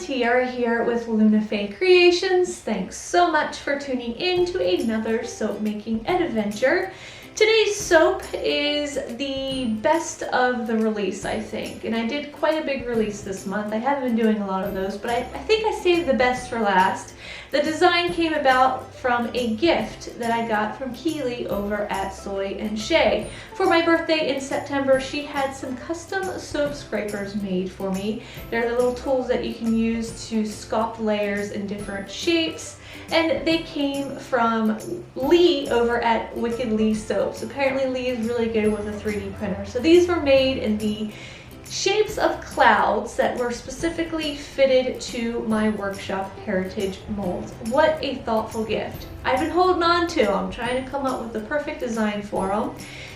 Tiara here with Fae Creations. Thanks so much for tuning in to another soap making adventure. Today's soap is the best of the release, I think, and I did quite a big release this month. I haven't been doing a lot of those, but I think I saved the best for last. The design came about from a gift that I got from Keeley over at Soy and Shea. For my birthday in September, she had some custom soap scrapers made for me. They're the little tools that you can use to sculpt layers in different shapes. And they came from Lee over at Wicked Lee Soaps. Apparently Lee is really good with a 3D printer. So these were made in the shapes of clouds that were specifically fitted to my workshop heritage molds. What a thoughtful gift. I've been holding on to them, trying to come up with the perfect design for them.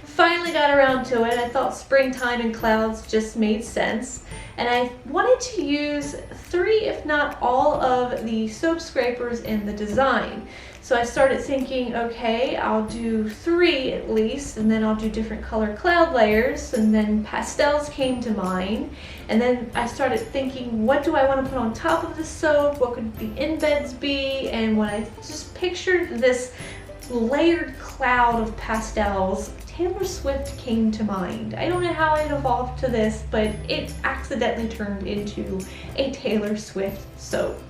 Finally got around to it. I thought springtime and clouds just made sense. And I wanted to use 3, if not all, of the soap scrapers in the design. So I started thinking, okay, I'll do 3 at least, and then I'll do different color cloud layers, and then pastels came to mind. And then I started thinking, what do I want to put on top of the soap? What could the embeds be? And when I just pictured this layered cloud of pastels, Taylor Swift came to mind. I don't know how it evolved to this, but it accidentally turned into a Taylor Swift soap.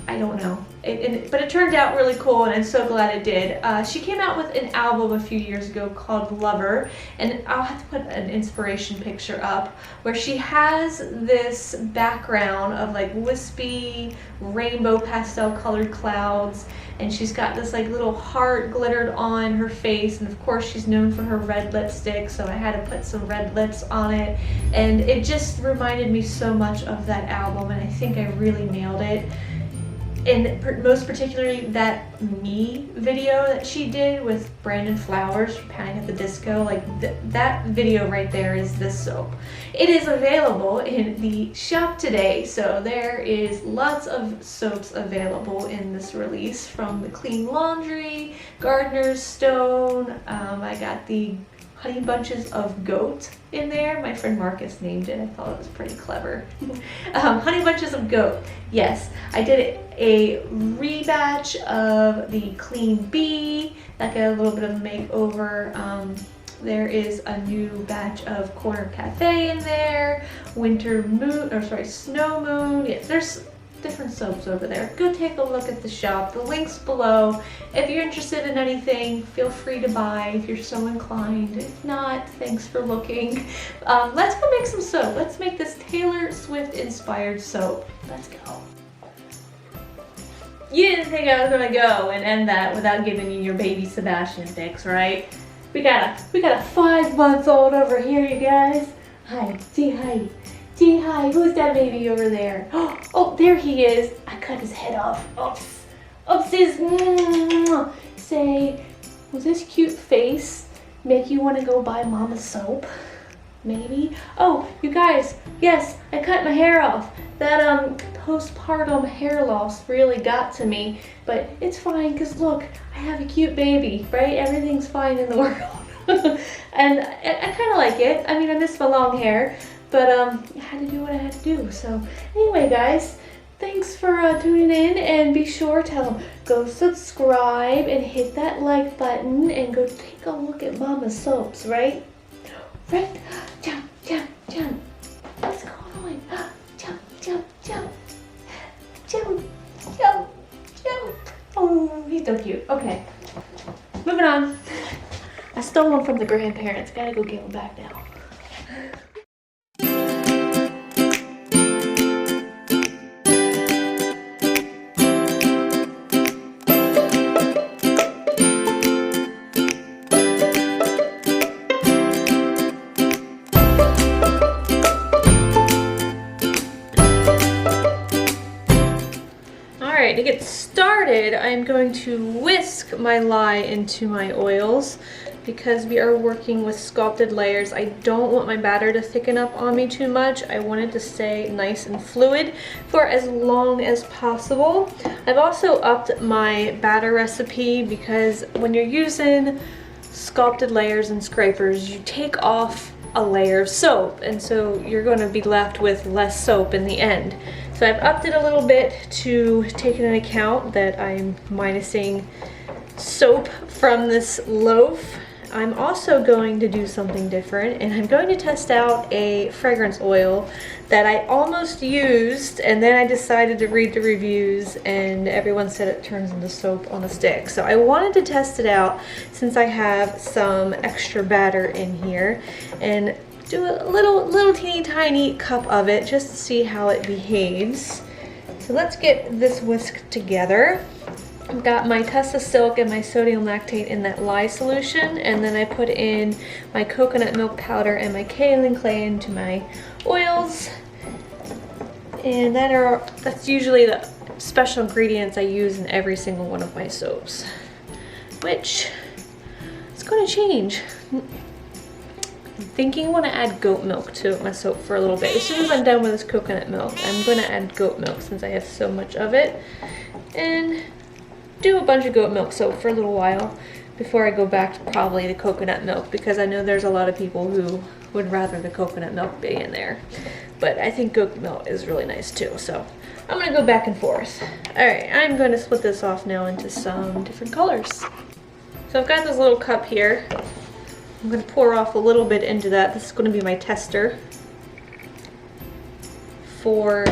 I don't know, but it turned out really cool, and I'm so glad it did. She came out with an album a few years ago called Lover, and I'll have to put an inspiration picture up where she has this background of like wispy rainbow pastel colored clouds, and she's got this like little heart glittered on her face, and of course she's known for her red lipstick, so I had to put some red lips on it, and it just reminded me so much of that album, and I think I really nailed it. And most particularly that Me video that she did with Brandon Flowers from Panic at the Disco, like that video right there is this soap. It is available in the shop today, so there is lots of soaps available in this release, from the Clean Laundry, Gardener's Stone. I got the Honey Bunches of Goat in there. My friend Marcus named it. I thought it was pretty clever. Honey Bunches of Goat. Yes, I did a rebatch of the Clean Bee. That got a little bit of a makeover. There is a new batch of Corner Cafe in there. Winter Moon, or sorry, Snow Moon. Yes, there's different soaps over there. Go take a look at the shop. The link's below. If you're interested in anything, feel free to buy if you're so inclined. If not, thanks for looking. Let's go make some soap. Let's make this Taylor Swift inspired soap. Let's go. You didn't think I was gonna go and end that without giving you your baby Sebastian pics, right? We got a 5-month-old over here, you guys. Hi, say hi. Say hi, who's that baby over there? Oh, there he is. I cut his head off. Oops. Oopsies. Say, will this cute face make you want to go buy Mama's soap? Maybe. Oh, you guys, yes, I cut my hair off. That postpartum hair loss really got to me, but it's fine because look, I have a cute baby, right? Everything's fine in the world. And I kind of like it. I mean, I miss my long hair. But I had to do what I had to do. So anyway, guys, thanks for tuning in, and be sure to go subscribe and hit that like button and go take a look at Mama's soaps, right? Right? Jump, jump, jump. What's going on? Jump, jump, jump. Jump, jump, jump. Oh, he's so cute. Okay, moving on. I stole him from the grandparents. Gotta go give him back now. To get started, I'm going to whisk my lye into my oils because we are working with sculpted layers. I don't want my batter to thicken up on me too much. I want it to stay nice and fluid for as long as possible. I've also upped my batter recipe because when you're using sculpted layers and scrapers, you take off a layer of soap, and so you're going to be left with less soap in the end. So I've upped it a little bit to take into account that I'm minusing soap from this loaf. I'm also going to do something different, and I'm going to test out a fragrance oil that I almost used, and then I decided to read the reviews and everyone said it turns into soap on a stick. So I wanted to test it out since I have some extra batter in here, and do a little teeny tiny cup of it just to see how it behaves. So let's get this whisked together. I've got my Tessa Silk and my sodium lactate in that lye solution, and then I put in my coconut milk powder and my kaolin clay into my oils. And that's usually the special ingredients I use in every single one of my soaps, which is going to change. I'm thinking I want to add goat milk to my soap for a little bit. As soon as I'm done with this coconut milk, I'm going to add goat milk since I have so much of it, and do a bunch of goat milk soap for a little while before I go back to probably the coconut milk, because I know there's a lot of people who would rather the coconut milk be in there, but I think goat milk is really nice too, so I'm gonna go back and forth. Alright, I'm going to split this off now into some different colors. So I've got this little cup here. I'm going to pour off a little bit into that. This is going to be my tester for,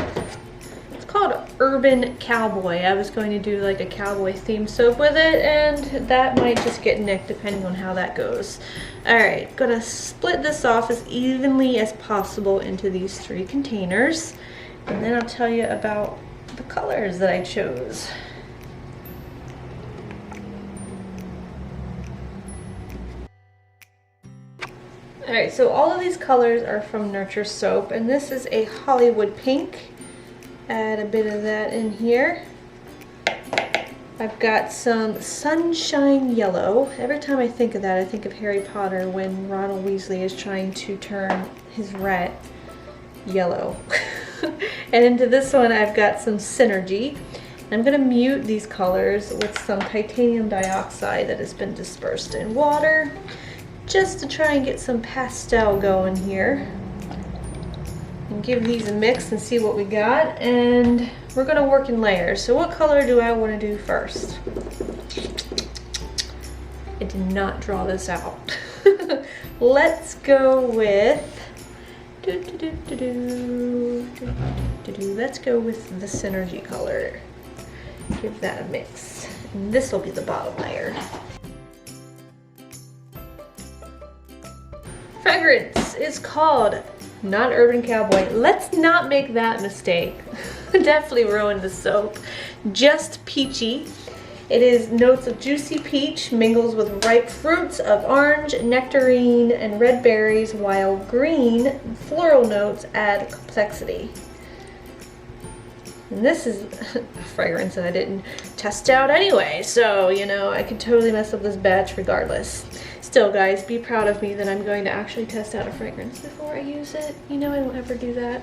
called Urban Cowboy. I was going to do like a cowboy themed soap with it, and that might just get nicked depending on how that goes. Alright, gonna split this off as evenly as possible into these 3 containers, and then I'll tell you about the colors that I chose. Alright, so all of these colors are from Nurture Soap, and this is a Hollywood Pink. Add a bit of that in here. I've got some Sunshine Yellow. Every time I think of that, I think of Harry Potter when Ronald Weasley is trying to turn his rat yellow. And into this one, I've got some Synergy. I'm going to mute these colors with some titanium dioxide that has been dispersed in water, just to try and get some pastel going here. And give these a mix and see what we got, and we're going to work in layers. So what color do I want to do first? I did not draw this out. Let's go with let's go with the Synergy color. Give that a mix, and this will be the bottom layer. Fragrance is called not Urban Cowboy. Let's not make that mistake. Definitely ruined the soap. Just Peachy. It is notes of juicy peach, mingles with ripe fruits of orange, nectarine, and red berries, while green floral notes add complexity. And this is a fragrance that I didn't test out anyway, so you know, I could totally mess up this batch regardless. Still, guys, be proud of me that I'm going to actually test out a fragrance before I use it. You know I don't ever do that.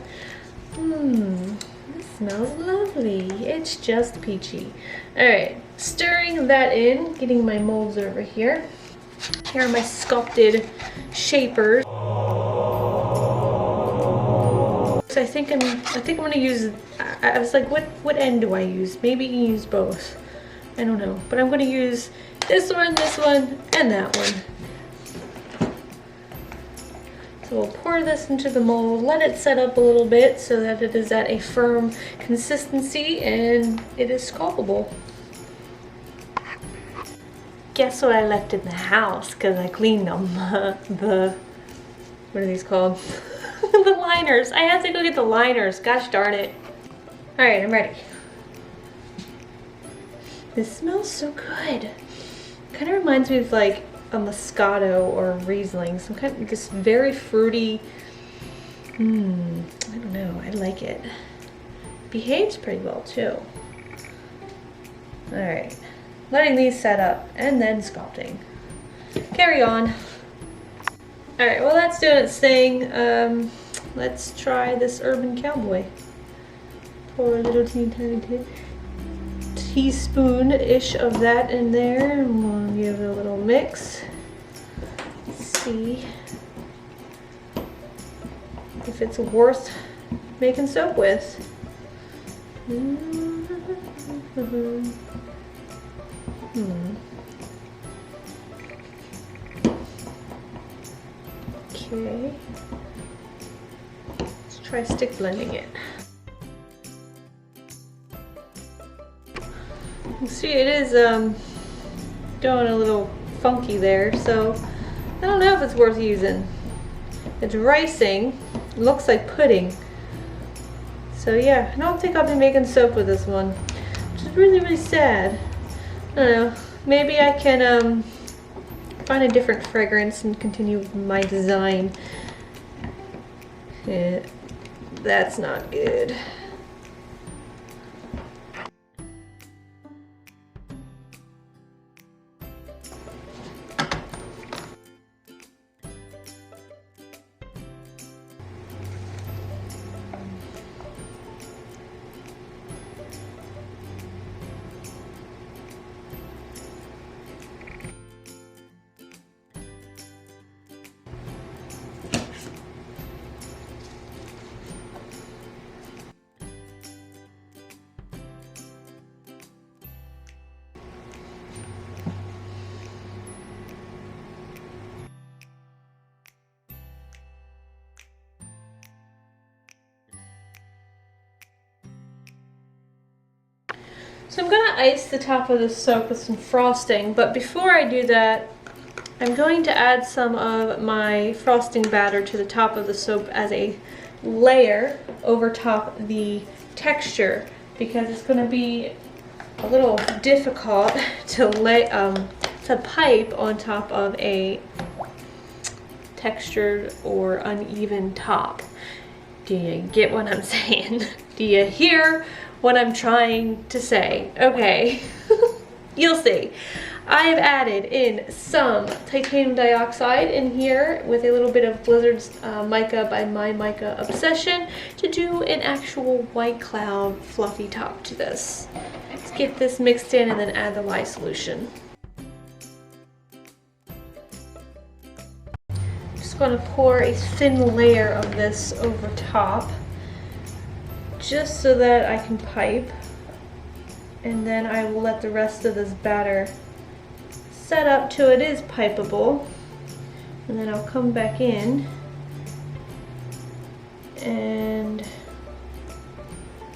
This smells lovely. It's just peachy. Alright, stirring that in, getting my molds over here. Here are my sculpted shapers. So I think I'm gonna use, I was like, what end do I use? Maybe you can use both. I don't know. But I'm gonna use this one, and that one. So we'll pour this into the mold, let it set up a little bit so that it is at a firm consistency and it is sculptable. Guess what I left in the house because I cleaned them? What are these called? The liners. I have to go get the liners. Gosh darn it. Alright, I'm ready. This smells so good. Kind of reminds me of like a Moscato or a Riesling. Some kind of just very fruity. I don't know. I like it. Behaves pretty well too. Alright. Letting these set up and then sculpting. Carry on. Alright, well that's doing its thing. Let's try this Urban Cowboy. Pour a little teeny tiny teaspoon-ish of that in there, and we'll give it a little mix. Let's see. if it's worth making soap with. Okay. Let's try stick blending it. You see, it is going a little funky there, so I don't know if it's worth using. It's ricing, looks like pudding. So yeah, I don't think I'll be making soap with this one, which is really, really sad. I don't know, maybe I can find a different fragrance and continue with my design. Yeah, that's not good. So I'm going to ice the top of the soap with some frosting, but before I do that, I'm going to add some of my frosting batter to the top of the soap as a layer over top the texture, because it's going to be a little difficult to pipe on top of a textured or uneven top. Do you get what I'm saying? Do you hear what I'm trying to say? Okay, you'll see. I have added in some titanium dioxide in here with a little bit of Blizzard's Mica by My Mica Obsession to do an actual white cloud fluffy top to this. Let's get this mixed in and then add the lye solution. Just going to pour a thin layer of this over top, just so that I can pipe, and then I will let the rest of this batter set up till it is pipeable, and then I'll come back in and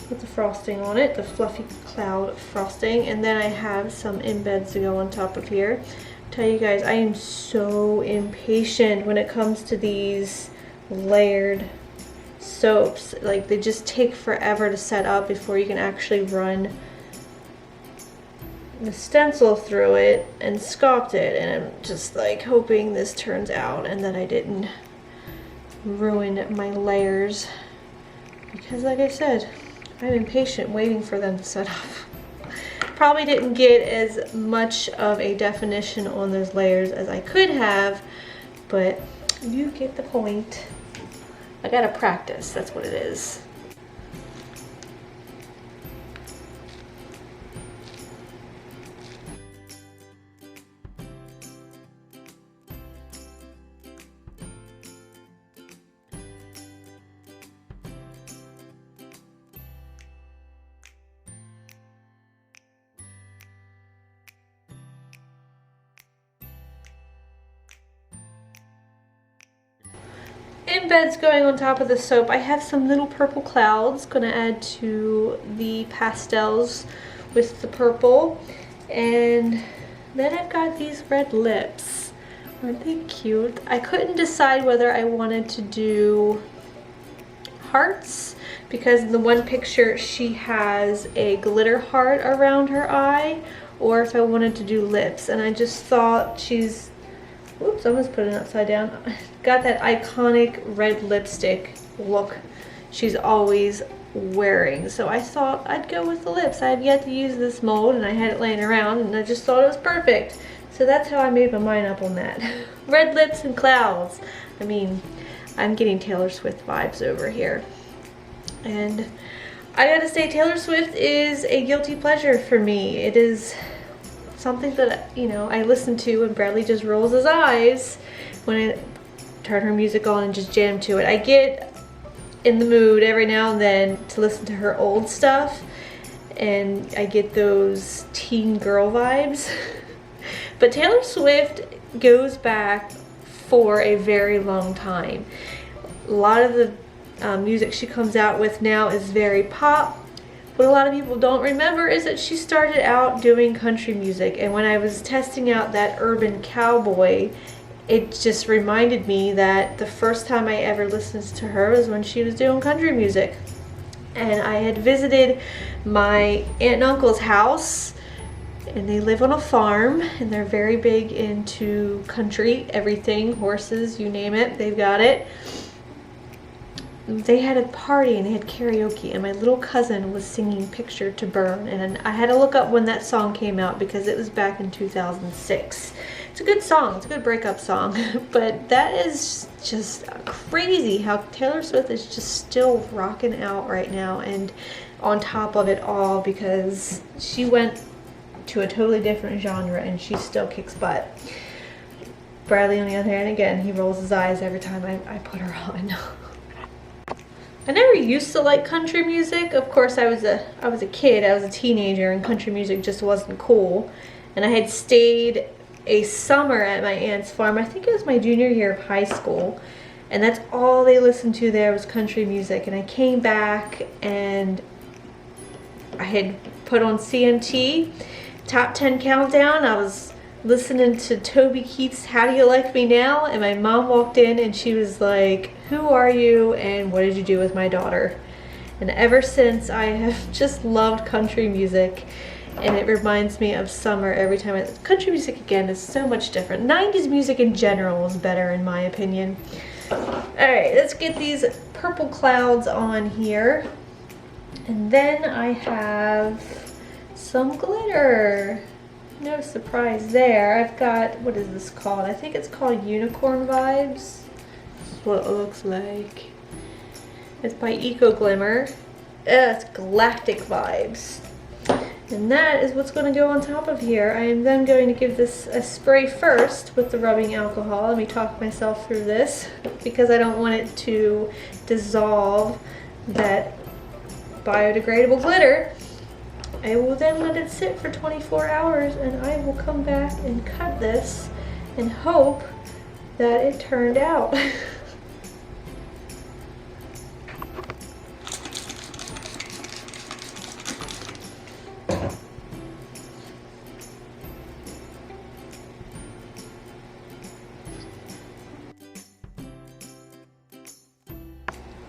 put the frosting on it, the fluffy cloud frosting, and then I have some embeds to go on top of here. Tell you guys, I am so impatient when it comes to these layered soaps. Like, they just take forever to set up before you can actually run the stencil through it and sculpt it, and I'm just like hoping this turns out and that I didn't ruin my layers, because like I said, I'm impatient waiting for them to set up. Probably didn't get as much of a definition on those layers as I could have, but you get the point. I gotta practice, that's what it is. Embeds going on top of the soap. I have some little purple clouds gonna add to the pastels with the purple, and then I've got these red lips. Aren't they cute? I couldn't decide whether I wanted to do hearts, because in the one picture she has a glitter heart around her eye, or if I wanted to do lips, and I just thought she's, oops, I almost put it upside down. Got that iconic red lipstick look she's always wearing. So I thought I'd go with the lips. I have yet to use this mold and I had it laying around and I just thought it was perfect. So that's how I made my mind up on that. Red lips and clouds. I mean, I'm getting Taylor Swift vibes over here. And I gotta say, Taylor Swift is a guilty pleasure for me. It is something that, you know, I listen to and Bradley just rolls his eyes when I turn her music on and just jam to it. I get in the mood every now and then to listen to her old stuff, and I get those teen girl vibes. But Taylor Swift goes back for a very long time. A lot of the music she comes out with now is very pop. What a lot of people don't remember is that she started out doing country music, and when I was testing out that urban cowboy, it just reminded me that the first time I ever listened to her was when she was doing country music. And I had visited my aunt and uncle's house, and they live on a farm, and they're very big into country, everything, horses, you name it, they've got it. They had a party and they had karaoke, and my little cousin was singing Picture to Burn, and I had to look up when that song came out because it was back in 2006. It's a good song, it's a good breakup song, but that is just crazy how Taylor Swift is just still rocking out right now, and on top of it all, because she went to a totally different genre and she still kicks butt. Bradley, on the other hand, again, he rolls his eyes every time I put her on. I never used to like country music. Of course, I was a kid, I was a teenager, and country music just wasn't cool. And I had stayed a summer at my aunt's farm. I think it was my junior year of high school, and that's all they listened to there was country music. And I came back and I had put on CMT, Top 10 Countdown. I was listening to Toby Keith's How Do You Like Me Now, and my mom walked in and she was like, "Who are you and what did you do with my daughter?" And ever since, I have just loved country music, and it reminds me of summer every time. Country music, again, is so much different. 90s music in general is better in my opinion. Alright, let's get these purple clouds on here. And then I have some glitter. No surprise there. I've got, what is this called? I think it's called Unicorn Vibes. This is what it looks like. It's by Eco Glimmer. It's Galactic Vibes. And that is what's going to go on top of here. I am then going to give this a spray first with the rubbing alcohol. Let me talk myself through this because I don't want it to dissolve that biodegradable glitter. I will then let it sit for 24 hours, and I will come back and cut this and hope that it turned out.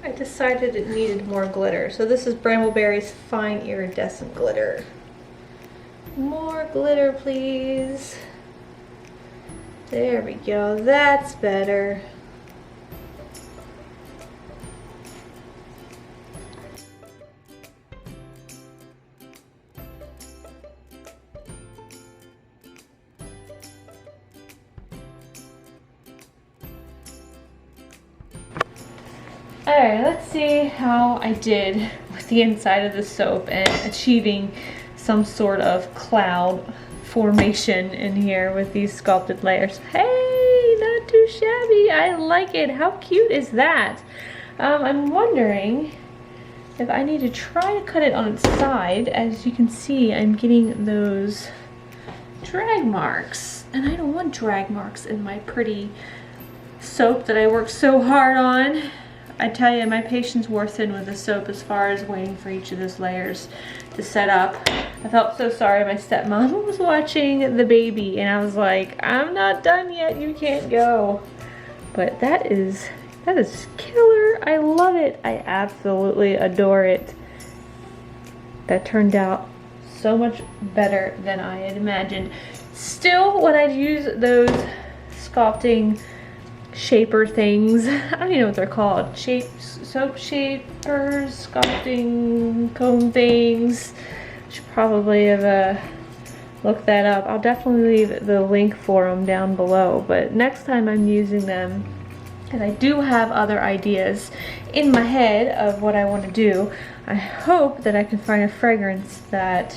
I decided it needed more glitter. So this is Brambleberry's Fine Iridescent Glitter. More glitter, please. There we go, that's better. Alright, let's see how I did with the inside of the soap and achieving some sort of cloud formation in here with these sculpted layers. Hey, not too shabby. I like it. How cute is that? I'm wondering if I need to try to cut it on its side. As you can see, I'm getting those drag marks, and I don't want drag marks in my pretty soap that I worked so hard on. I tell you, my patience wore thin with the soap as far as waiting for each of those layers to set up. I felt so sorry. My stepmom was watching the baby, and I was like, I'm not done yet, you can't go. But that is killer. I love it. I absolutely adore it. That turned out so much better than I had imagined. Still, when I use those sculpting shaper things, I don't even know what they're called, soap shapers, sculpting comb things, should probably have looked that up. I'll definitely leave the link for them down below, but next time I'm using them, and I do have other ideas in my head of what I want to do, I hope that I can find a fragrance that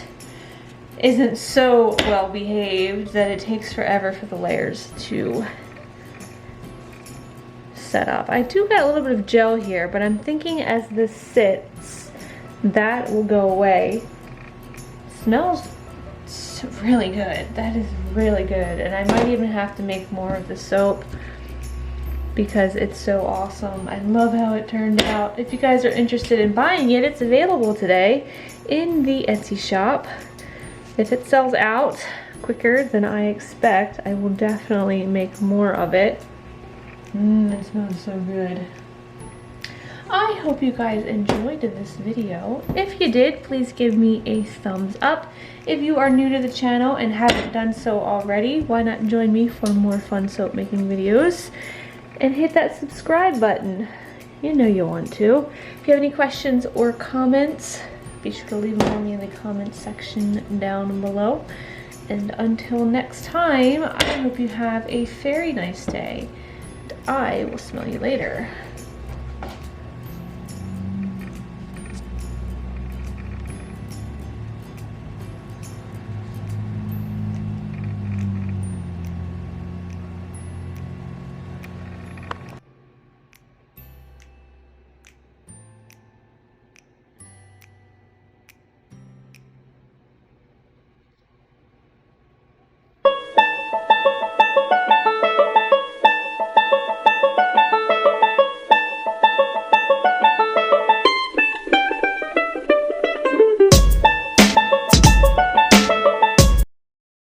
isn't so well behaved that it takes forever for the layers to set up. I do got a little bit of gel here, but I'm thinking as this sits, that will go away. Smells really good. That is really good. And I might even have to make more of the soap because it's so awesome. I love how it turned out. If you guys are interested in buying it, it's available today in the Etsy shop. If it sells out quicker than I expect, I will definitely make more of it. It smells so good. I hope you guys enjoyed this video. If you did, please give me a thumbs up. If you are new to the channel and haven't done so already, why not join me for more fun soap making videos? And hit that subscribe button. You know you want to. If you have any questions or comments, be sure to leave them for me in the comment section down below. And until next time, I hope you have a very nice day. And I will smell you later.